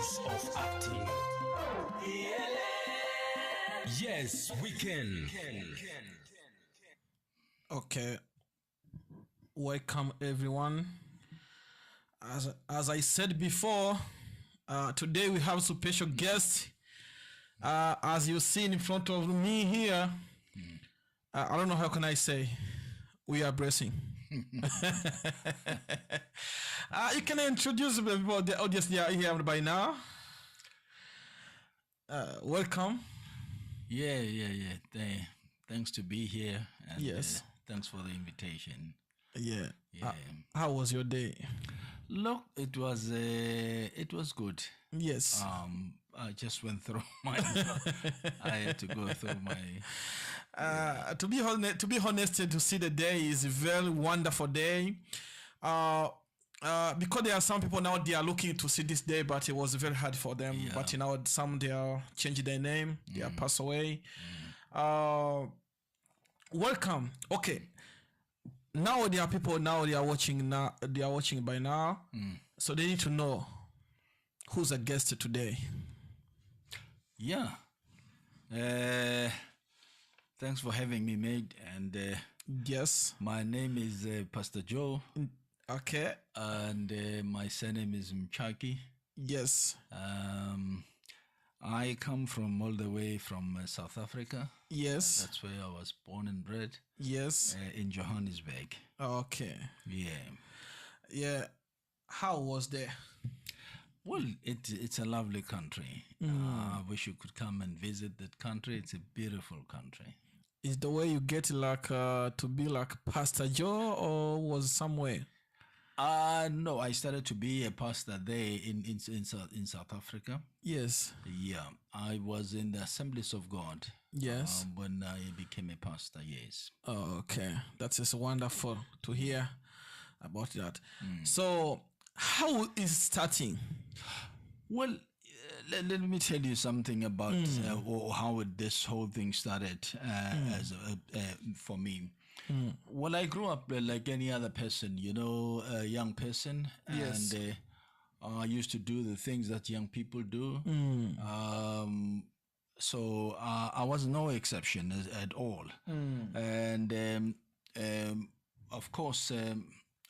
ways of acting. Yes, we can. Okay. Welcome everyone. As I said before, today we have a special guest. As you see in front of me here, I don't know how can I say, we are blessing. You can introduce people, the audience here by now. Welcome. Yeah. Thanks to be here. And, yes. Thanks for the invitation. Yeah. How was your day? Look, it was good. Yes. I just went through my. I had to go through my. To be honest, to see the day is a very wonderful day. Because there are some people now they are looking to see this day, but it was very hard for them. Yeah. But some they are changing their name, they are passed away. Welcome. Okay. Now there are people they are watching now. They are watching by now, so they need to know who's a guest today. Yeah. Thanks for having me, mate. And yes, my name is Pastor Joe. Okay. And my surname is Mchaki. Yes. I come from all the way from South Africa. Yes. That's where I was born and bred. Yes. In Johannesburg. Okay. Yeah. How was there? Well, it's a lovely country. I wish you could come and visit that country. It's a beautiful country. Is the way you get to be like Pastor Joe, or was somewhere? No, I started to be a pastor there in South Africa. Yes. Yeah, I was in the Assemblies of God. Yes. When I became a pastor, yes. Oh, okay. That is wonderful to hear about that. So, how is it starting? Well, let me tell you something about how this whole thing started for me. Well, I grew up like any other person, a young person. Yes. And I used to do the things that young people do. So I was no exception at all. And of course,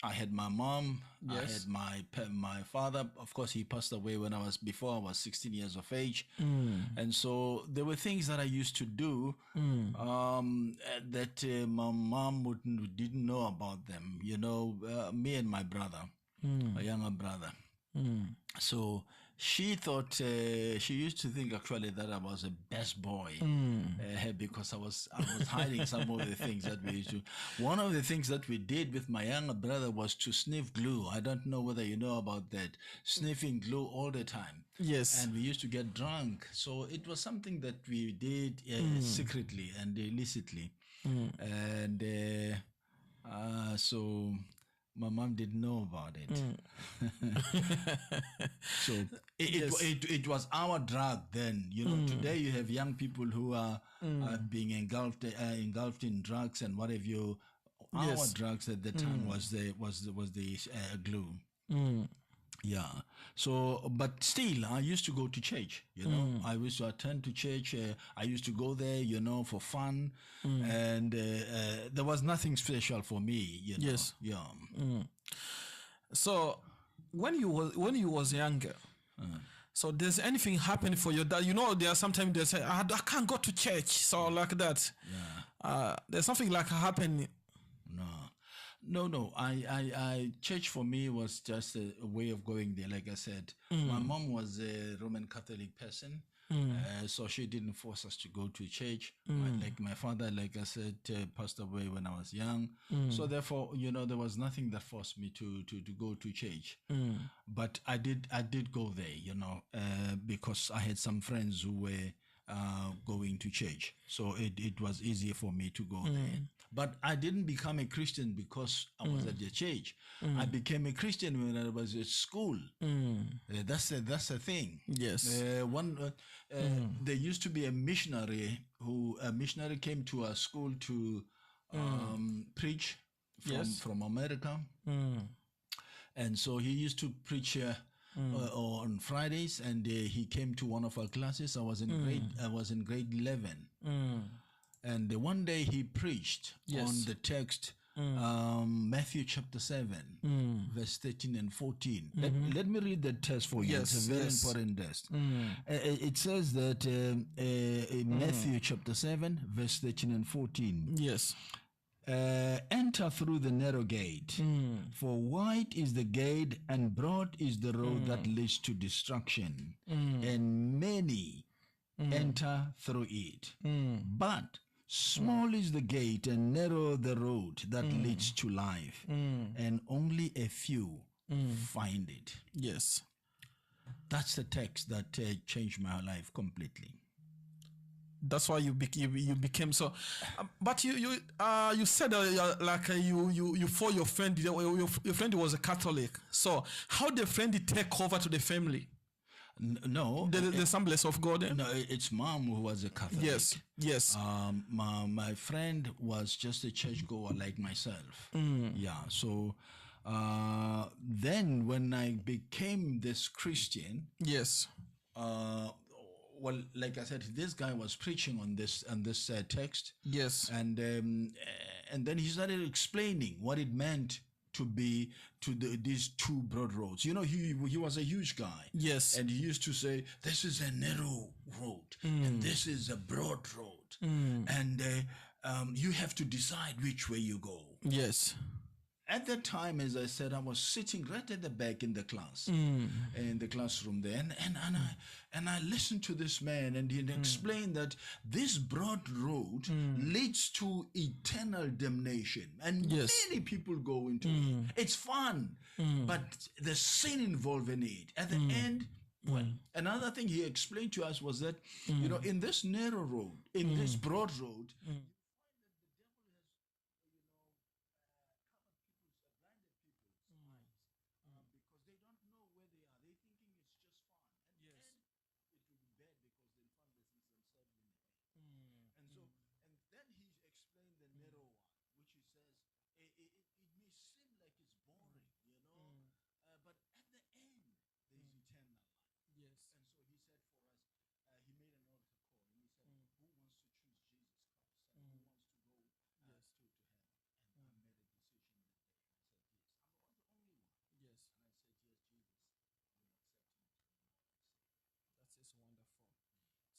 I had my mom. Yes. I had my father. Of course, he passed away before I was 16 years of age. And so there were things that I used to do that my mom didn't know about them. Me and my brother, my younger brother. So she thought, she used to think actually that I was a best boy because I was hiding some of the things that we used to. One of the things that we did with my younger brother was to sniff glue. I don't know whether you know about that. Sniffing glue all the time. Yes. And we used to get drunk. So it was something that we did secretly and illicitly. And so my mom didn't know about it. So it was our drug then. Today you have young people who are being engulfed in drugs and what have you. Our drugs at the time was the glue. Yeah. So, but still, I used to go to church. I used to attend to church. I used to go there, for fun, and there was nothing special for me. Yes. Yeah. So, when you was younger, so does anything happen for your dad? There are sometimes they say, I can't go to church, so like that. Yeah. There's something like happen. No. I church for me was just a way of going there. Like I said, my mom was a Roman Catholic person, so she didn't force us to go to church. Like my father, like I said, passed away when I was young. So therefore, there was nothing that forced me to go to church. But I did go there, because I had some friends who were going to church, so it was easier for me to go there. But I didn't become a Christian because I was at the church. I became a Christian when I was at school. That's the thing. Yes. There used to be a missionary came to our school to preach from America. And so he used to preach on Fridays, and he came to one of our classes. I was in grade 11, and one day he preached on the text. Matthew chapter 7, verse 13 and 14. Let me read the text for you. It's a very important text. It says that in Matthew chapter 7, verse 13 and 14. Yes. Enter through the narrow gate, for wide is the gate and broad is the road that leads to destruction, and many enter through it. But small is the gate and narrow the road that leads to life, and only a few find it. Yes. That's the text that changed my life completely. That's why you became so. But you said you for your friend. Your friend was a Catholic. So how the friend take over to the family? No, the Assemblies of God. No, it's mom who was a Catholic. Yes, yes. My friend was just a churchgoer like myself. Yeah. So then when I became this Christian, yes. Well, like I said, this guy was preaching on this text. Yes. And then he started explaining what it meant to be these two broad roads. You know, he was a huge guy. Yes. And he used to say, this is a narrow road and this is a broad road. And you have to decide which way you go. Yes. At that time, as I said, I was sitting right at the back in the class, in the classroom there, and I listened to this man, and he explained that this broad road leads to eternal damnation, and many people go into it. It's fun, but there's sin involved in it. At the end, well, another thing he explained to us was that, you know, in this narrow road, in this broad road,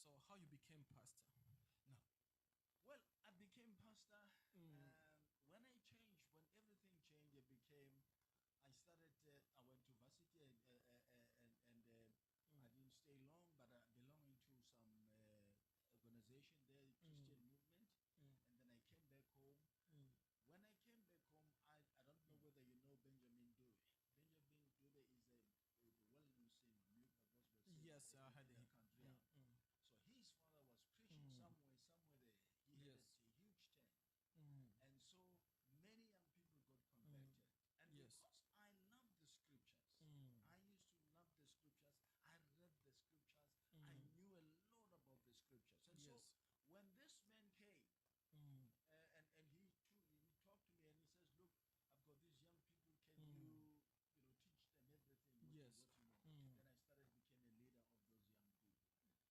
So how you became pastor? No. Well, I became pastor when everything changed. I went to varsity and I didn't stay long, but I belonged to some organization there, Christian movement, and then I came back home. When I came back home, I don't know whether you know Benjamin Dube. Benjamin Dube is a well-known singer, gospel singer. Yes, I heard in him. the country. So his father was preaching somewhere there. He had a huge tent. And so many young people got converted. And because I love the scriptures, I used to love the scriptures. I read the scriptures. I knew a lot about the scriptures. And so when this man came, and he talked to me and he says, look, I've got these young people. Can you teach them everything? Yes. What you know? Then I started became a leader of those young people.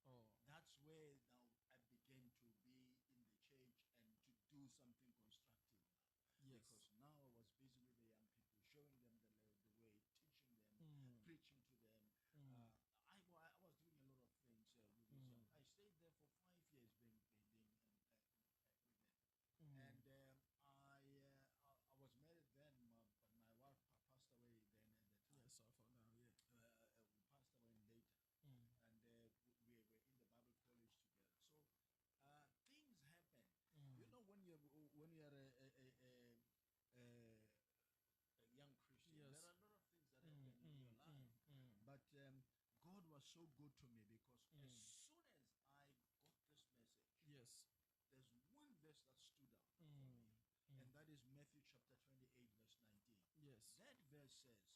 Oh. That's where now I began to be in the church and to do something constructive. Yes. Because now I was busy with the young people, showing them the way, teaching them, preaching to them. I was doing a lot of things with this young. I stayed there for 5 years being with them. And I was married then, but my wife passed away then at the time. Yes, I found out. Yeah. We passed away later. And we were in the Bible college together. So things happen. You know, when you're a young Christian, there are a lot of things that happen in your life. But God was so good to me because as soon as I got this message, there's one verse that stood out for me, and that is Matthew chapter 28, verse 19. Yes. That verse says,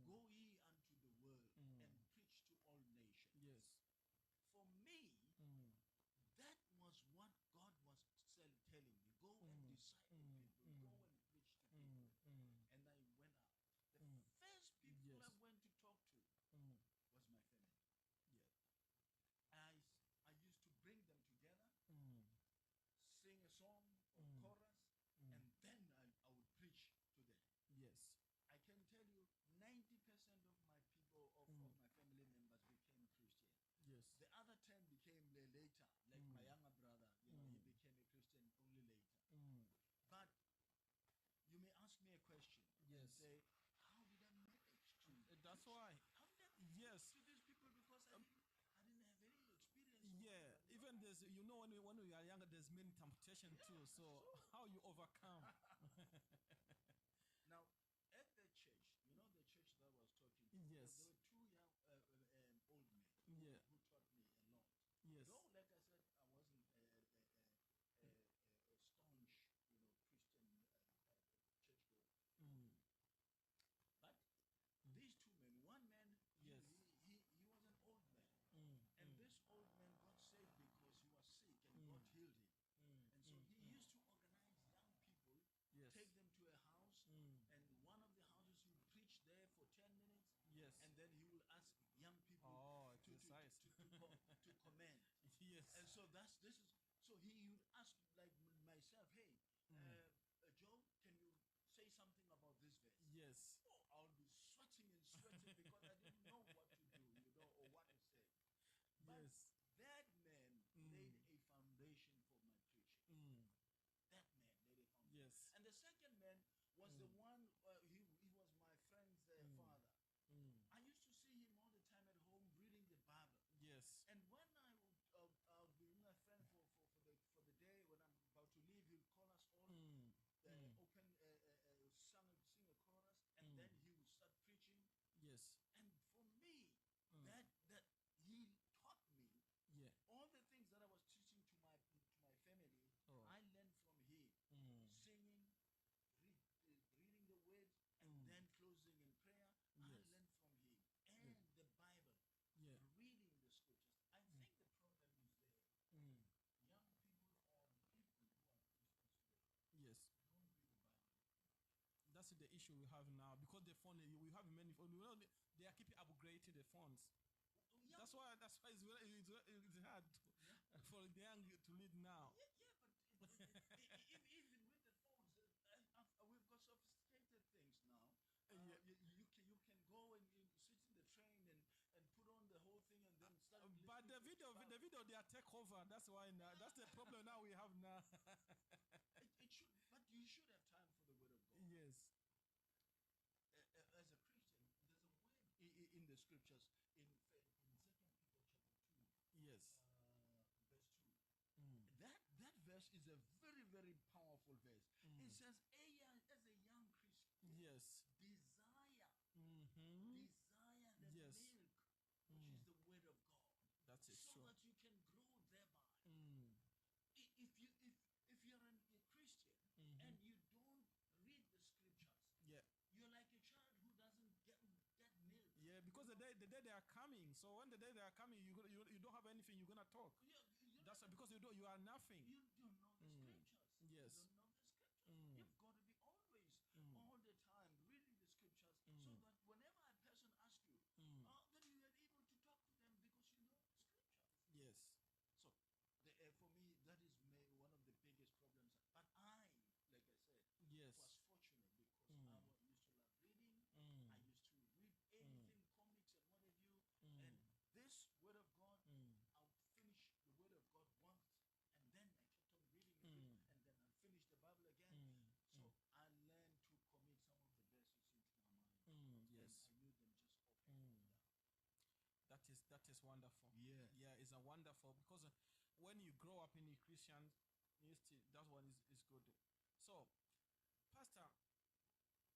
"Go ye unto the world and preach to all nations." Yes. For me, that was what God was telling me. Go and disciple people. Go and preach to people. And I went out. The first people I went to talk to Yes. The other 10 became later, like my younger brother, he became a Christian only later. But you may ask me a question and Yes. say, how did I manage to? That's preach? why. How did I Yes. preach to these people, because I didn't have any experience. Yeah, even there's, when we are younger, there's many temptation too. So how you overcome? Now, at the church, the church that I was talking to, Yes. there were two young old men who taught me a lot. Yes. Though, like I said, I wasn't a staunch, Christian churchgoer. But these two men, one man, Yes. he was an old man. And this old man got saved because he was sick and God healed him. And so he used to organize young people, Yes. take them to a house, and one of the houses he would preach there for 10 minutes. Yes. And then he will ask young people to comment. Yes. And so so he would ask, like myself, hey, Joe, can you say something about this verse? Yes. Oh, I'll be sweating and sweating because I didn't know what to do, or what to say. But Yes. that man laid a foundation for my preaching. That man laid a foundation. Yes. And the second man was the one, he was my friend's father. I used to see him all the time at home reading the Bible. Yes. And when I'll be with my friend for the day, when I'm about to leave, he'll call us all, sing a chorus, and then he would start preaching. Yes. And for me, that he taught me all the things that I was teaching to my family. I learned from him, singing, reading the words, and then closing in prayer. I learned from him, and the Bible, reading the scriptures. I think the problem is there. Young people or people who are Christians today Yes. don't read the Bible. That's the issue we have now, because the phone, we have many phones. They are keeping upgrading the phones. That's why it's hard for the young to lead now. But even with the phones, we've got sophisticated things now. You can go and sit in the train and put on the whole thing and then start. But the video they are take over. That's why now. That's the problem now we have now. It should, but you should have time for the word of God. Yes. As a Christian, there's a word in the scriptures in 2 Peter chapter 2. Yes. Verse 2. That verse is a very, very powerful verse. It says, as a young Christian, yes, desire the yes, milk, which is the word of God. That is so true. that you can grow thereby. If you're a Christian and you don't read the scriptures, you're like a child who doesn't get milk. Yeah, because the day they are coming. So when the day they are coming, you don't have anything. You're gonna talk. That's because you are nothing. You don't know the scriptures. Yes. You don't know the scriptures. You've got to be always, all the time, reading the scriptures, so that whenever a person asks you, then you are able to talk to them because you know the scriptures. Yes. So, for me, that is one of the biggest problems. But I, like I said, was fortunate because I used to love reading. I used to read anything, comics and what have you. And this word of God, I'll finish the word of God once, and then I kept on reading it, and then I'll finish the Bible again. So I learned to commit some of the verses into my mind. Yes. And I knew them just offhand. That is wonderful. Yeah, it's a wonderful, because when you grow up in a Christian ministry, that one is good. So, Pastor,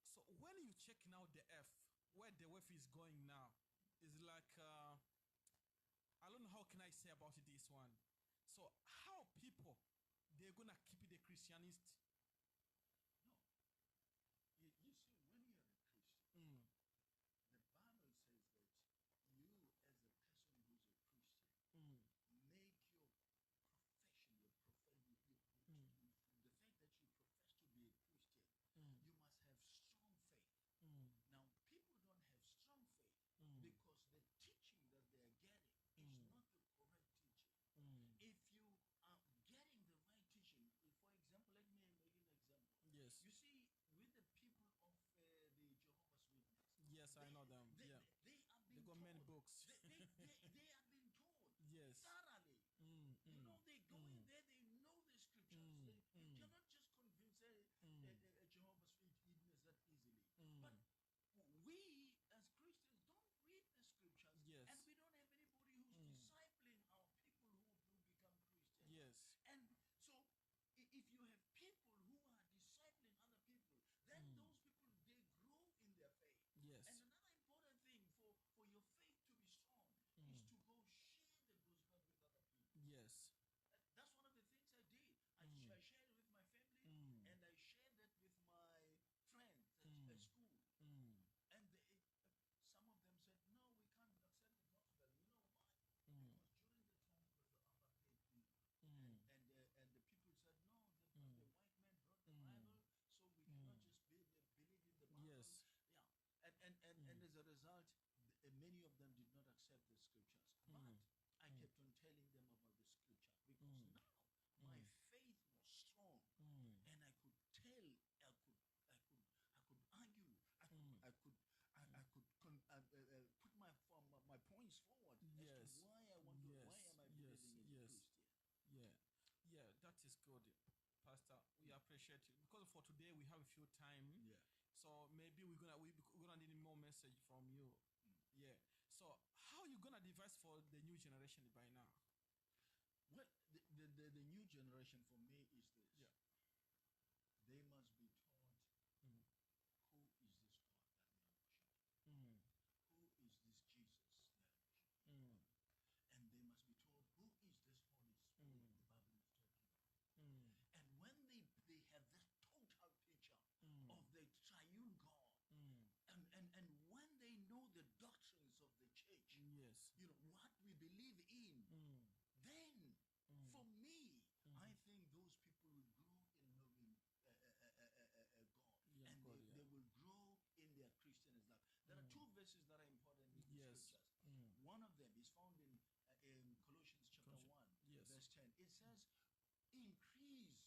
so when you check now the F, where the F is going now, is like I don't know how can I say about this one. So how people they're gonna keep the Christianist? No, you see, when you're a Christian, the Bible says that you, as a person who's a Christian, make your profession, the fact that you profess to be a Christian, you must have strong faith. Now, people don't have strong faith because the teaching that they are getting is not the correct teaching. If you are getting the right teaching, for example, let me appreciate it because for today we have a few time. Yeah. So maybe we're gonna need more message from you. Yeah. So how you gonna advise for the new generation by now? Well, the new generation for me is this. Yeah. They must be taught who is this God that we are worshiping? Who is this Jesus that we are worshiping? And they must be told who is this Holy Spirit the Bible is talking about. And when they have that total picture of the triune God, and when they know the doctrines of the church, Yes. you know what we believe in, then for me, I think those people will grow in knowing God, Yeah, and God, they will grow in their Christian life. There are two verses that are important in the Yes. scriptures. One of them is found in Colossians chapter 1, Yes. verse 10. It says, increase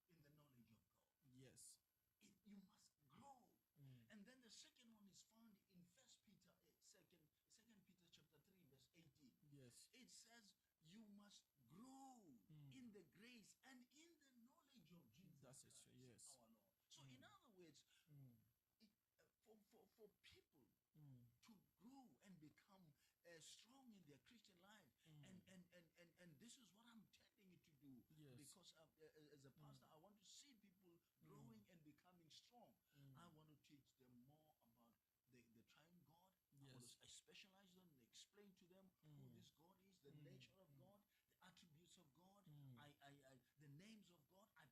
in the knowledge of God. Yes. You must grow. And then the second one is found in First Peter, second Peter chapter 3, verse 18. Yes. It says you must grow in the grace and in the knowledge of Jesus That's it, Christ, yes. our Lord. So in other words, for people to grow and become strong in their Christian life, and this is what I'm telling you to do. Yes. Because as a pastor, I want to see people growing and becoming strong. I want to teach them more about the triune God. I want Yes. to specialize them, explain to them who this God is, the nature of God, the attributes of God, the names of God. I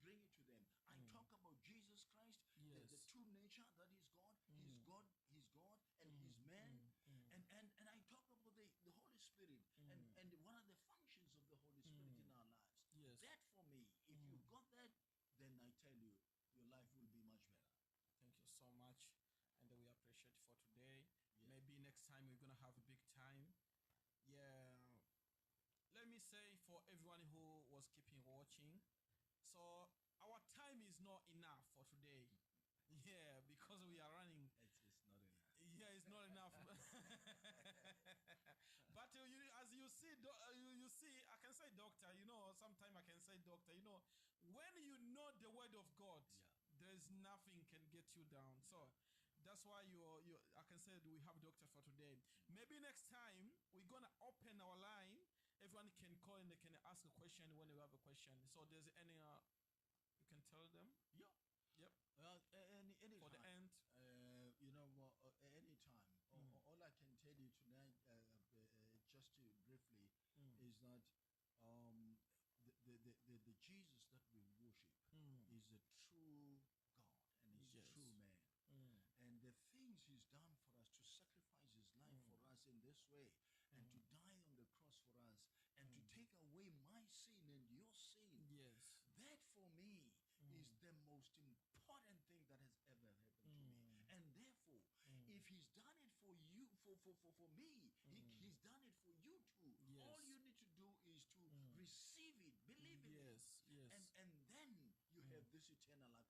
bring it to them. I talk about Jesus Christ, Yes. the true nature that is God. He's God, and He's man. And I talk about the Holy Spirit and what are the functions of the Holy Spirit in our lives. Yes. That for me, if you got that, then I tell you, your life will be much better. Thank you so much, and we appreciate for today. Yeah. Maybe next time we're gonna have a big time. Yeah. Let me say for everyone who was keeping watching, so our time is not enough for today. Yeah, because we are running. It's not enough. Yeah, it's not enough. But as you see, you see, I can say doctor. You know, sometimes I can say doctor. You know, when you know the word of God, Yeah. there's nothing can get you down. So that's why you I can say that we have doctor for today. Maybe next time we're gonna open our line. Everyone can call and they can ask a question when they have a question. So there's any you can tell them. Yeah. Yep. Any For the time. end. You know what? Any time. All I can tell you tonight, just to briefly, is that the Jesus that we worship is a true God and is Yes. a true man. And the things He's done for us, to sacrifice His life for us in this way, and to die on the cross for us, and to take away my sin and your sin. Yes. That for me is the most important thing that has ever happened to me. And therefore, if He's done it for you, for me, He's done it for you too. Yes. All you need to do is to receive it, believe in Yes, it. yes. And then you have this eternal life.